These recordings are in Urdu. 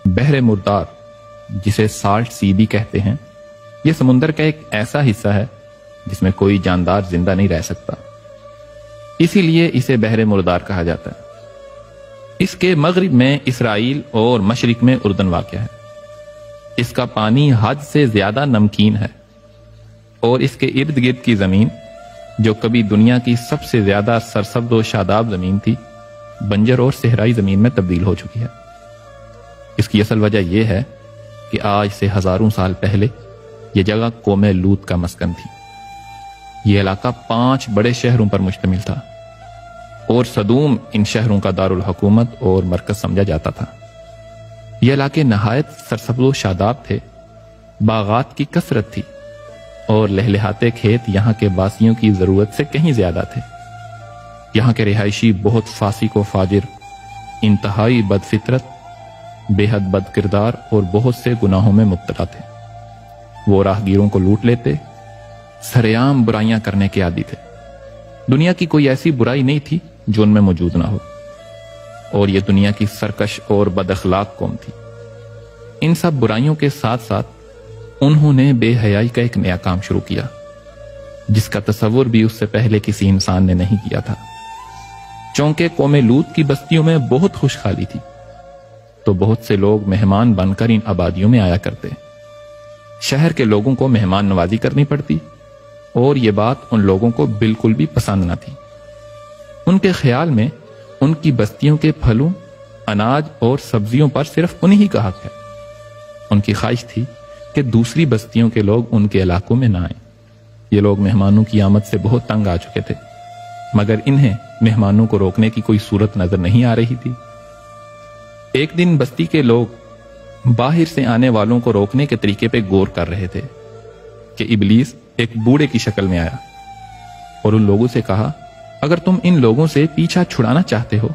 بحر مردار، جسے سالٹ سی بھی کہتے ہیں، یہ سمندر کا ایک ایسا حصہ ہے جس میں کوئی جاندار زندہ نہیں رہ سکتا، اسی لیے اسے بحر مردار کہا جاتا ہے۔ اس کے مغرب میں اسرائیل اور مشرق میں اردن واقع ہے۔ اس کا پانی حد سے زیادہ نمکین ہے اور اس کے ارد گرد کی زمین، جو کبھی دنیا کی سب سے زیادہ سرسبز و شاداب زمین تھی، بنجر اور صحرائی زمین میں تبدیل ہو چکی ہے۔ اس کی اصل وجہ یہ ہے کہ آج سے ہزاروں سال پہلے یہ جگہ قوم لوط کا مسکن تھی۔ یہ علاقہ 5 بڑے شہروں پر مشتمل تھا اور صدوم ان شہروں کا دارالحکومت اور مرکز سمجھا جاتا تھا۔ یہ علاقے نہایت سرسبز و شاداب تھے، باغات کی کثرت تھی اور لہلہاتے کھیت یہاں کے باسیوں کی ضرورت سے کہیں زیادہ تھے۔ یہاں کے رہائشی بہت فاسق و فاجر، انتہائی بد فطرت، بے حد بد کردار اور بہت سے گناہوں میں مبتلا تھے۔ وہ راہگیروں کو لوٹ لیتے، سرعام برائیاں کرنے کے عادی تھے۔ دنیا کی کوئی ایسی برائی نہیں تھی جو ان میں موجود نہ ہو، اور یہ دنیا کی سرکش اور بد اخلاق قوم تھی۔ ان سب برائیوں کے ساتھ ساتھ انہوں نے بے حیائی کا ایک نیا کام شروع کیا، جس کا تصور بھی اس سے پہلے کسی انسان نے نہیں کیا تھا۔ چونکہ قوم لوط کی بستیوں میں بہت خوشحالی تھی، تو بہت سے لوگ مہمان بن کر ان آبادیوں میں آیا کرتے۔ شہر کے لوگوں کو مہمان نوازی کرنی پڑتی، اور یہ بات ان لوگوں کو بالکل بھی پسند نہ تھی۔ ان کے خیال میں ان کی بستیوں کے پھلوں، اناج اور سبزیوں پر صرف انہی کا حق ہے۔ ان کی خواہش تھی کہ دوسری بستیوں کے لوگ ان کے علاقوں میں نہ آئیں۔ یہ لوگ مہمانوں کی آمد سے بہت تنگ آ چکے تھے، مگر انہیں مہمانوں کو روکنے کی کوئی صورت نظر نہیں آ رہی تھی۔ ایک دن بستی کے لوگ باہر سے آنے والوں کو روکنے کے طریقے پہ غور کر رہے تھے کہ ابلیس ایک بوڑھے کی شکل میں آیا اور ان لوگوں سے کہا، اگر تم ان لوگوں سے پیچھا چھڑانا چاہتے ہو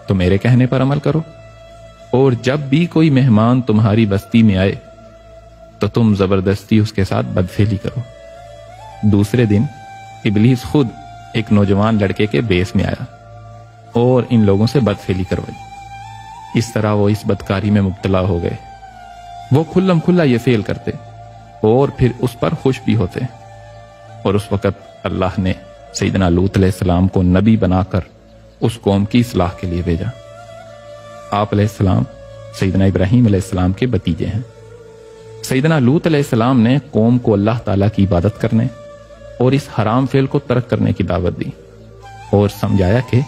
تو میرے کہنے پر عمل کرو، اور جب بھی کوئی مہمان تمہاری بستی میں آئے تو تم زبردستی اس کے ساتھ بدفعلی کرو۔ دوسرے دن ابلیس خود ایک نوجوان لڑکے کے بیس میں آیا اور ان لوگوں سے بدفعلی کروائی۔ اس طرح وہ اس بدکاری میں مبتلا ہو گئے۔ وہ کھلم کھلا یہ فعل کرتے اور پھر اس پر خوش بھی ہوتے، اور اس وقت اللہ نے سیدنا لوط علیہ السلام کو نبی بنا کر اس قوم کی اصلاح کے لیے بھیجا۔ آپ علیہ السلام سیدنا ابراہیم علیہ السلام کے بھتیجے ہیں۔ سیدنا لوط علیہ السلام نے قوم کو اللہ تعالیٰ کی عبادت کرنے اور اس حرام فعل کو ترک کرنے کی دعوت دی اور سمجھایا کہ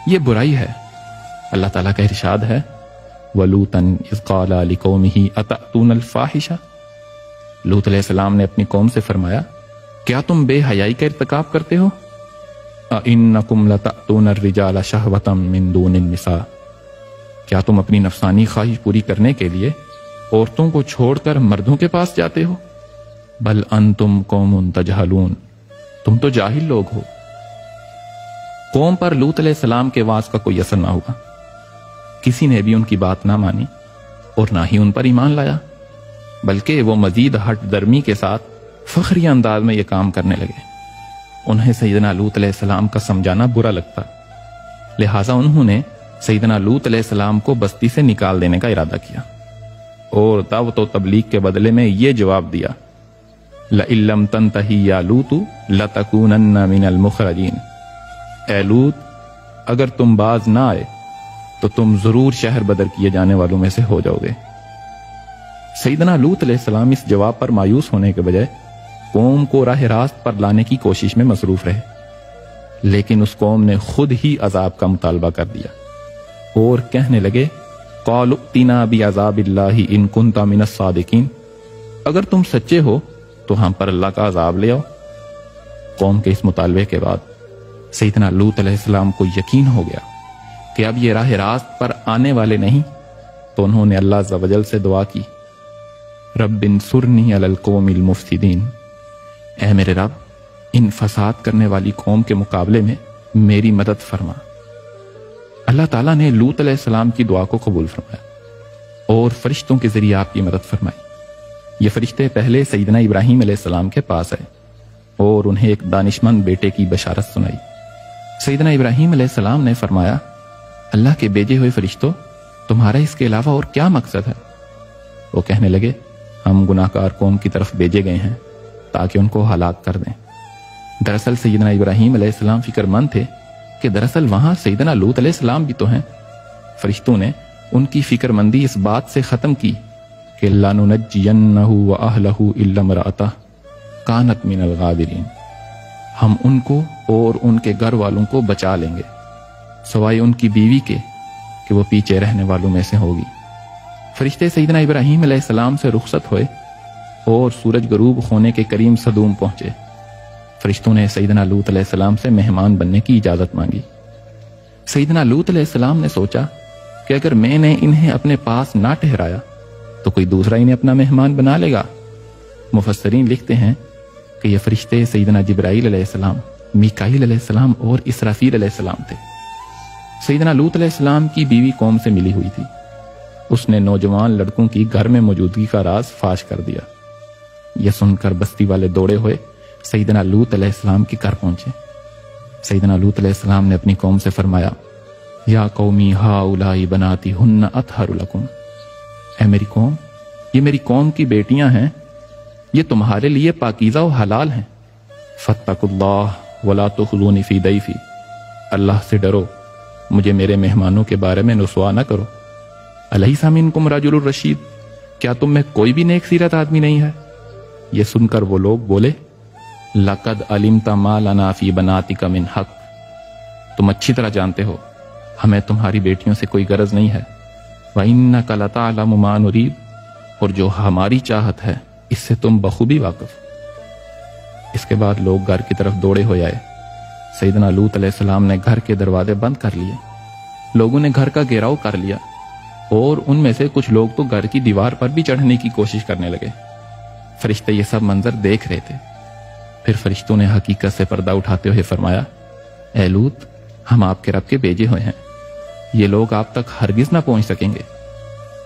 یہ برائی ہے۔ اللہ تعالیٰ کا ارشاد ہے، وَلُوطًا إِذْ قَالَ لِقَوْمِهِ أَتَأْتُونَ الْفَاحِشَةَ۔ لوط علیہ السلام نے اپنی قوم سے فرمایا، کیا تم بے حیائی کا ارتکاب کرتے ہو؟ أَإِنَّكُمْ لَتَأْتُونَ الرِّجَالَ شَهْوَةً مِّن دُونِ النِّسَاءِ۔ کیا تم اپنی نفسانی خواہش پوری کرنے کے لیے عورتوں کو چھوڑ کر مردوں کے پاس جاتے ہو؟ بل انتم قوم تجہلون، تم تو جاہل لوگ ہو۔ قوم پر لوط علیہ السلام کے وعظ کا کوئی اثر نہ ہوا، کسی نے بھی ان کی بات نہ مانی اور نہ ہی ان پر ایمان لایا، بلکہ وہ مزید ہٹ درمی کے ساتھ فخری انداز میں یہ کام کرنے لگے۔ انہیں سیدنا لوط علیہ السلام کا سمجھانا برا لگتا، لہٰذا انہوں نے سیدنا لوط علیہ السلام کو بستی سے نکال دینے کا ارادہ کیا اور دعوت و تبلیغ کے بدلے میں یہ جواب دیا، لَإِن لَّمْ تَنْتَهِ يَا لُوطُ لَتَكُونَنَّ مِنَ الْمُخْرَجِينَ۔ اے لوط، اگر تم باز نہ آئے تو تم ضرور شہر بدر کیے جانے والوں میں سے ہو جاؤ گے۔ سیدنا لوط علیہ السلام اس جواب پر مایوس ہونے کے بجائے قوم کو راہ راست پر لانے کی کوشش میں مصروف رہے، لیکن اس قوم نے خود ہی عذاب کا مطالبہ کر دیا اور کہنے لگے، قَالُوا ائْتِنَا بِعَذَابِ اللَّهِ إِن كُنتَ مِنَ الصَّادِقِينَ۔ اگر تم سچے ہو تو ہم پر اللہ کا عذاب لے آؤ۔ قوم کے اس مطالبے کے بعد سیدنا لوط علیہ السلام کو یقین ہو گیا کہ اب یہ راہ راست پر آنے والے نہیں، تو انہوں نے اللہ عز و جل سے دعا کی، رب انصرنی علی القوم المفسدین۔ اے میرے رب، ان فساد کرنے والی قوم کے مقابلے میں میری مدد فرما۔ اللہ تعالیٰ نے لوط علیہ السلام کی دعا کو قبول فرمایا اور فرشتوں کے ذریعے آپ کی مدد فرمائی۔ یہ فرشتے پہلے سیدنا ابراہیم علیہ السلام کے پاس آئے اور انہیں ایک دانشمند بیٹے کی بشارت سنائی۔ سیدنا ابراہیم علیہ السلام نے فرمایا، اللہ کے بھیجے ہوئے فرشتوں، تمہارا اس کے علاوہ اور کیا مقصد ہے؟ وہ کہنے لگے ہم گناہگار قوم کی طرف بھیجے گئے ہیں تاکہ ان کو ہلاک کر دیں۔ دراصل سیدنا ابراہیم علیہ السلام فکر مند تھے کہ دراصل وہاں سیدنا لوط علیہ السلام بھی تو ہیں۔ فرشتوں نے ان کی فکر مندی اس بات سے ختم کی کہ لَنُنَجِّيَنَّهُ وَأَهْلَهُ إِلَّا امْرَأَتَهُ كَانَتْ مِنَ الْغَابِرِينَ، ہم ان کو اور ان کے گھر والوں کو بچا لیں گے سوائے ان کی بیوی کے کہ وہ پیچھے رہنے والوں میں سے ہوگی۔ فرشتے سیدنا ابراہیم علیہ السلام سے رخصت ہوئے اور سورج غروب ہونے کے قریب سدوم پہنچے۔ فرشتوں نے سیدنا لوط علیہ السلام سے مہمان بننے کی اجازت مانگی۔ سیدنا لوط علیہ السلام نے سوچا کہ اگر میں نے انہیں اپنے پاس نہ ٹھہرایا تو کوئی دوسرا انہیں اپنا مہمان بنا لے گا۔ مفسرین لکھتے ہیں کہ یہ فرشتے سیدنا جبرائیل علیہ السلام، میکائیل علیہ السلام اور اسرافیل علیہ السلام تھے۔ سیدنا لوط علیہ السلام کی بیوی قوم سے ملی ہوئی تھی۔ اس نے نوجوان لڑکوں کی گھر میں موجودگی کا راز فاش کر دیا۔ یہ سن کر بستی والے دوڑے ہوئے سیدنا لوط علیہ السلام کے گھر پہنچے۔ سیدنا لوط علیہ السلام نے اپنی قوم سے فرمایا یا قومی ہؤلاء بناتی ہن اطہر لکم، اے میری قوم، یہ میری قوم کی بیٹیاں ہیں، یہ تمہارے لیے پاکیزہ و حلال ہیں۔ فاتقوا اللہ ولا تخزونی فی ضیفی، اللہ سے ڈرو، مجھے میرے مہمانوں کے بارے میں رسوا نہ کرو۔ الیس منکم رجل الرشید، کیا تم میں کوئی بھی نیک سیرت آدمی نہیں ہے؟ یہ سن کر وہ لوگ بولے لقد علمت ما لنا فی بناتک من حق، تم اچھی طرح جانتے ہو ہمیں تمہاری بیٹیوں سے کوئی غرض نہیں ہے۔ وَإِنَّكَ لَتَعْلَمُ مَا نُرِيدُ، اور جو ہماری چاہت ہے اس سے تم بخوبی واقف۔ اس کے بعد لوگ گھر کی طرف دوڑے ہوئے آئے۔ سیدنا لوط علیہ السلام نے گھر کے دروازے بند کر لیے۔ لوگوں نے گھر کا گھیراؤ کر لیا اور ان میں سے کچھ لوگ تو گھر کی دیوار پر بھی چڑھنے کی کوشش کرنے لگے۔ فرشتے یہ سب منظر دیکھ رہے تھے۔ پھر فرشتوں نے حقیقت سے پردہ اٹھاتے ہوئے فرمایا اے لوط، ہم آپ کے رب کے بھیجے ہوئے ہیں، یہ لوگ آپ تک ہرگز نہ پہنچ سکیں گے۔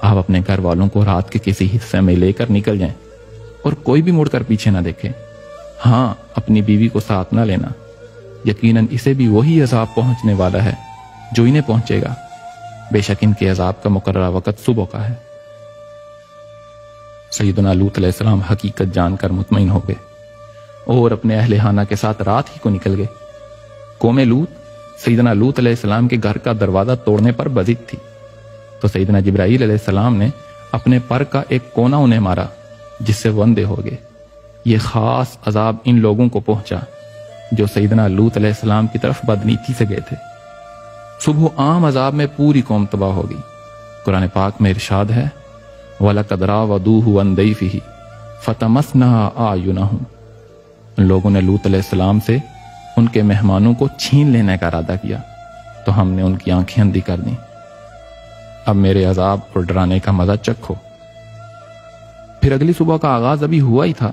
آپ اپنے گھر والوں کو رات کے کسی حصے میں لے کر نکل جائیں اور کوئی بھی مڑ کر پیچھے نہ دیکھے۔ ہاں، اپنی بیوی کو ساتھ نہ لینا، یقیناً اسے بھی وہی عذاب پہنچنے والا ہے جو انہیں پہنچے گا، بے شک ان کے عذاب کا مقررہ وقت صبح کا ہے۔ سیدنا لوط علیہ السلام حقیقت جان کر مطمئن ہو گئے اور اپنے اہل خانہ کے ساتھ رات ہی کو نکل گئے۔ قوم لوط سیدنا لوط علیہ السلام کے گھر کا دروازہ توڑنے پر بضد تھی، تو سیدنا جبرائیل علیہ السلام نے اپنے پر کا ایک کونا انہیں مارا جس سے وہ اندھے ہو گئے۔ یہ خاص عذاب ان لوگوں کو پہنچا جو سیدنا لوط علیہ السلام کی طرف بدنیتی سے گئے تھے۔ صبح عام عذاب میں پوری قوم تباہ ہوگی۔ قرآن پاک میں ارشاد ہے وَلَقَدْ رَاوَدُوهُ عَنْ ضَيْفِهِ فَطَمَسْنَا أَعْيُنَهُمْ، ان لوگوں نے لوط علیہ السلام سے ان کے مہمانوں کو چھین لینے کا ارادہ کیا تو ہم نے ان کی آنکھیں اندھی کر دیں۔ اب میرے عذاب اور ڈرانے کا مزہ چکھو۔ پھر اگلی صبح کا آغاز ابھی ہوا ہی تھا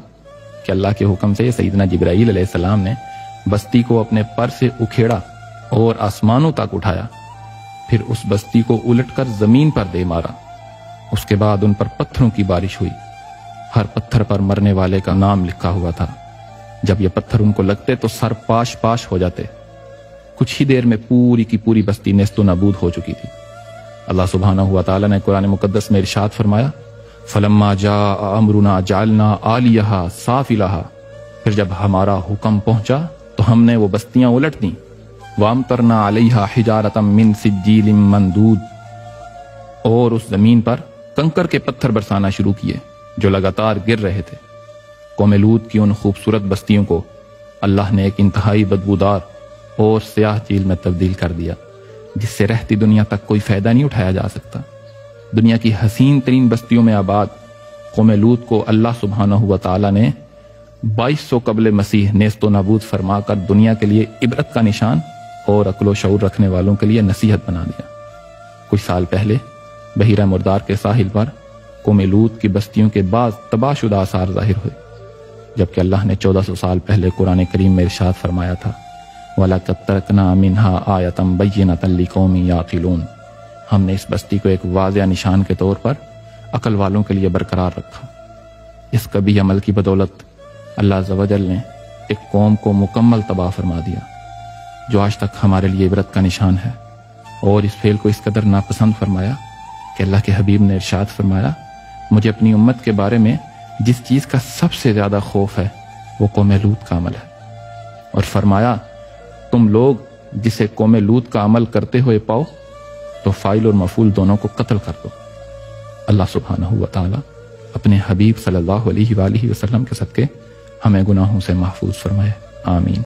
کہ اللہ کے حکم سے سیدنا جبرائیل علیہ السلام نے بستی کو اپنے پر سے اکھیڑا اور آسمانوں تک اٹھایا، پھر اس بستی کو الٹ کر زمین پر دے مارا۔ اس کے بعد ان پر پتھروں کی بارش ہوئی، ہر پتھر پر مرنے والے کا نام لکھا ہوا تھا۔ جب یہ پتھر ان کو لگتے تو سر پاش پاش ہو جاتے۔ کچھ ہی دیر میں پوری کی پوری بستی نیست و نابود ہو چکی تھی۔ اللہ سبحانہ ہوا تعالیٰ نے قرآن مقدس میں ارشاد فرمایا فَلَمَّا جَاءَ أَمْرُنَا جَعَلْنَا عَالِيَهَا سَافِلَهَا، پھر جب ہمارا حکم پہنچا تو ہم نے وہ بستیاں الٹ دیں۔ وَأَمْطَرْنَا عَلَيْهَا حِجَارَةً مِّن سِجِّيلٍ مَّنْضُودٍ، اور اس زمین پر کنکر کے پتھر برسانا شروع کیے جو لگاتار گر رہے تھے۔ قوم لوط کی ان خوبصورت بستیوں کو اللہ نے ایک انتہائی بدبودار اور سیاہ جھیل میں تبدیل کر دیا جس سے رہتی دنیا تک کوئی فائدہ نہیں اٹھایا جا سکتا۔ دنیا کی حسین ترین بستیوں میں آباد قوم لوط کو اللہ سبحانہ ہوا تعالیٰ نے 2200 قبل مسیح نیست و نابود فرما کر دنیا کے لیے عبرت کا نشان اور عقل و شعور رکھنے والوں کے لیے نصیحت بنا دیا۔ کچھ سال پہلے بحیرہ مردار کے ساحل پر قوم لوط کی بستیوں کے بعض تباہ شدہ آثار ظاہر ہوئے، جبکہ اللہ نے 1400 سال پہلے قرآن کریم میں ارشاد فرمایا تھا وَلَقَدْ تَرَكْنَا مِنْهَا آیَةً بَيِّنَةً لِقَوْمٍ یَعْقِلُونَ، ہم نے اس بستی کو ایک واضح نشان کے طور پر عقل والوں کے لیے برقرار رکھا۔ اس کبھی عمل کی بدولت اللہ عز و جل نے ایک قوم کو مکمل تباہ فرما دیا جو آج تک ہمارے لیے عبرت کا نشان ہے، اور اس فعل کو اس قدر ناپسند فرمایا کہ اللہ کے حبیب نے ارشاد فرمایا مجھے اپنی امت کے بارے میں جس چیز کا سب سے زیادہ خوف ہے وہ قوم لوط کا عمل ہے، اور فرمایا تم لوگ جسے قوم لوط کا عمل کرتے ہوئے پاؤ تو فاعل اور مفعول دونوں کو قتل کر دو۔ اللہ سبحانہ و تعالی اپنے حبیب صلی اللہ علیہ وآلہ وسلم کے صدقے ہمیں گناہوں سے محفوظ فرمائے، آمین۔